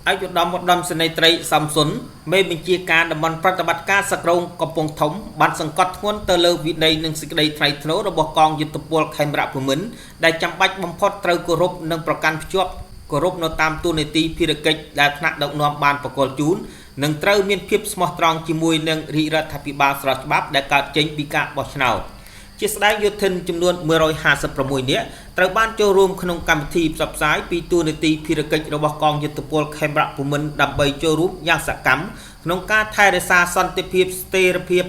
អាយុដំឧត្តមសេនីយ៍ត្រីសំសុនមេបញ្ជាការតំបន់ប្រតិបត្តិការសក្រងកំពង់ធំបានសង្កត់ធ្ងន់ទៅលើវិន័យនិងសេចក្តីថ្លៃថ្នូររបស់កងយុទ្ធពលខេមរៈភូមិន្ទដែលចាំបាច់បំផុតត្រូវគោរពនិងប្រកាន់ភ្ជាប់គោរពនៅតាមទូនីតិភារកិច្ចដែលថ្នាក់ដឹកនាំបានប្រកល់ជូននិងត្រូវមានភាពស្មោះត្រង់ជាមួយនឹងរាជរដ្ឋាភិបាលស្របច្បាប់ដែលកើតចេញពីការបោះឆ្នោតជាស្ដេចយោធិនចំនួន156នាក់ត្រូវបានចូលរួមក្នុងកម្មវិធីផ្សព្វផ្សាយពីទូនីតិភារកិច្ចរបស់កងយុទ្ធពលខេមរៈភូមិន្ទដើម្បីចូលរួមយ៉ាងសកម្មក្នុងការថែរក្សាសន្តិភាពស្ថិរភាព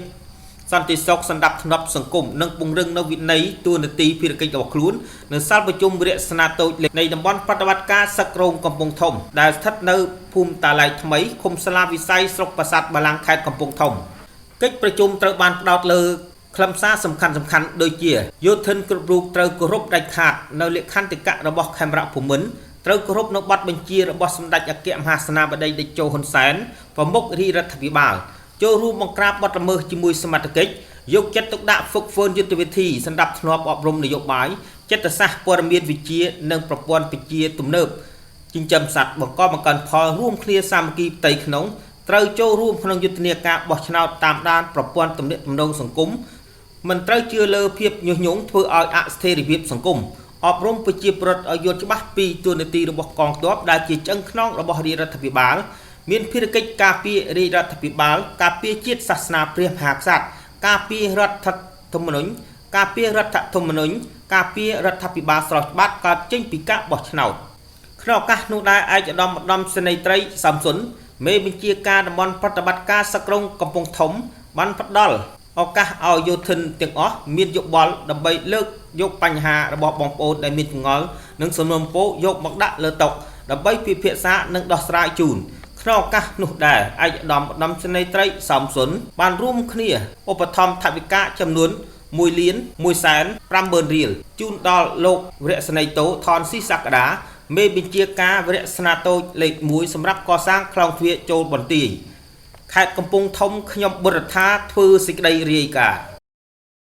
សន្តិសុខសណ្ដាប់ធ្នាប់សង្គមនិងពង្រឹងនូវវិន័យទូនីតិភារកិច្ចរបស់ខ្លួននៅសាលប្រជុំវិរៈស្នាតូចនៃតំបន់ប្រតិបត្តិការសក្រងកំពង់ធំដែលស្ថិតនៅភូមិតាឡៃថ្មីឃុំសាលាវិស័យស្រុកប្រាសាទបាឡាំងខេត្តកំពង់ធំកិច្ចប្រជុំត្រូវបានផ្ដោតលើខ្លឹមសារសំខាន់ដូចជាយោធិនគ្រប់រូបត្រូវគោរពដាច់ខាតនៅលក្ខន្តិកៈរបស់ខេមរៈភូមិន្ទត្រូវគោរពនៅបទបញ្ជារបស់សម្ដេចអគ្គមហាសេនាបតីតេជោហ៊ុនសែនប្រមុខរាជរដ្ឋាភិបាលចូលរួមបង្ក្រាបបទល្មើសជាមួយសមត្ថកិច្ចយកចិត្តទុកដាក់ហ្វឹកហ្វឺនយុទ្ធវិធីសម្រាប់ធ្នាប់អប់រំនយោបាយចិត្តសាស្ត្រព័ត៌មានវិទ្យានិងប្រព័ន្ធវិទ្យាទំនើបចិញ្ចឹមសត្វបង្កបង្កើនផលរួមគ្នាសាមគ្គីផ្ទៃក្នុងត្រូវចូលរួមក្នុងយុទ្ធនាការបោះឆ្នោតតាមដានប្រព័ន្ធទំនាក់ទំនងសង្គមមិនត្រូវជឿលើភាពញុះញង់ធ្វើឲ្យអស្ថិរភាពសង្គមអប់រំប្រជាពលរដ្ឋឲ្យយល់ច្បាស់ពីទូនាទីរបស់កងទ័ពដែលជាឆ្អឹងខ្នងរបស់រាជរដ្ឋាភិបាលមានភារកិច្ចការពាររាជរដ្ឋាភិបាលការពារជាតិសាសនាព្រះមហាក្សត្រការពាររដ្ឋធម្មនុញ្ញការពាររដ្ឋធម្មនុញ្ញការពាររដ្ឋាភិបាលស្របច្បាប់កើតចេញពីការបោះឆ្នោតក្នុងឱកាសនោះដែរឯកឧត្តមសេនីយ៍ត្រីសំសុនមេបញ្ជាការតំបន់ប្រតិបត្តិការសក្រងកំពង់ធំបានផ្ដល់ឱកាសឲ្យយោធិនទាំងអស់មានយោបល់ដើម្បីលើកយកបញ្ហារបស់បងប្អូនដែលមានចម្ងល់និងសំណុំពរយកមកដាក់លើតុដើម្បីពិភាក្សានិងដោះស្រាយជូនក្នុងឱកាសនោះដែរឯកឧត្តមសេនីយ៍ត្រីសំសុនបានរួមគ្នាឧបត្ថម្ភថវិកាចំនួន1,150,000 រៀលជូនដល់លោកវរៈសេនីយ៍តូថនស៊ីសក្តាមេបញ្ជាការវរៈស្នាតូចលេខ1សម្រាប់កសាងខ្លោងទ្វារចូលបន្ទាយខេត្តកំពង់ធំខ្ញុំបុរដ្ឋាធ្វើសេចក្តីរាយការណ៍